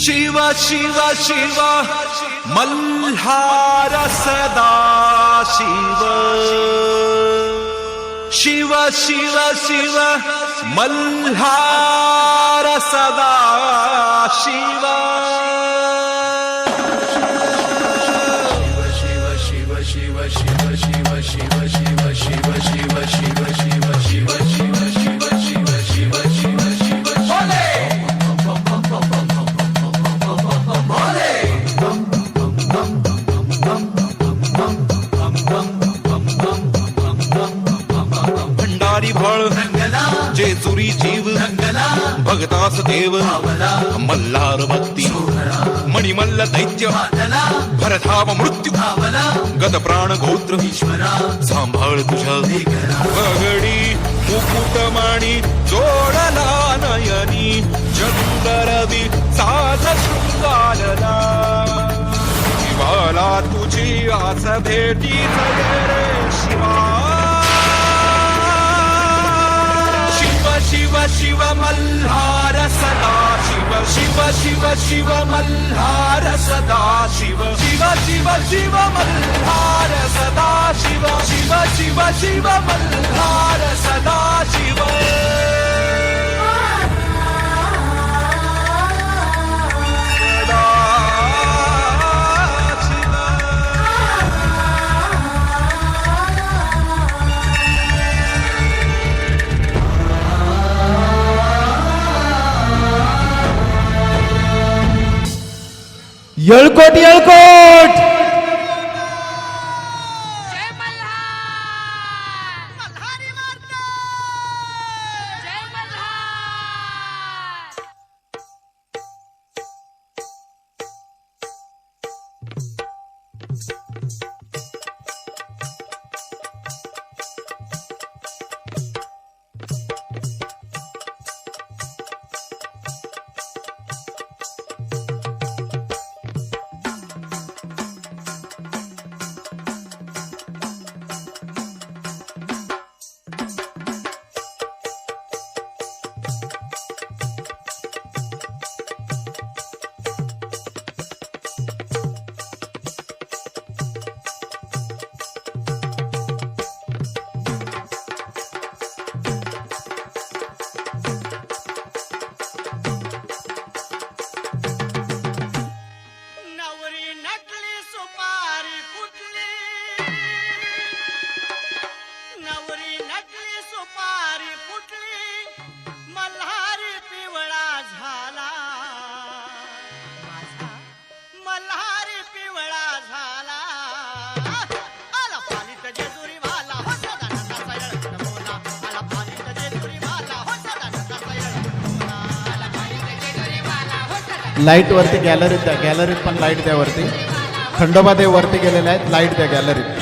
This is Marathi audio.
शिव शिव शिव मल्हार सदा शिव शिव शिव शिव मल्हार सदा शिव शिव शिव शिव शिव शिव शिव शिव शिव शिव शिव शिव शिव शिव फळ जेजुरी जीव भगतास देव मल्हार भक्ती मणिमल्ल दैत्य भरधाव मृत्यू गत प्राण गोत्र सांभाळ तुझ्या पगडी मुकुटमाणी जोडला नयनी चंद्ररवी साज शृंगारला शिवाला तुझी आस भेटी रे शिवा शिव शिव मल्हार सदा शिव शिव शिव शिव मल्हार सदा शिव शिव शिव शिव मल्हार सदा शिव शिव शिव शिव मल्हार सदा शिव येळकोट येळकोट जय मल्हार मल्हारी मारतो जय मल्हार लाईट वरती गॅलरीत द्या, गॅलरीत पण लाईट द्या वरती. खंडोबा देव वरती गेलेले आहेत, लाईट द्या गॅलरीत.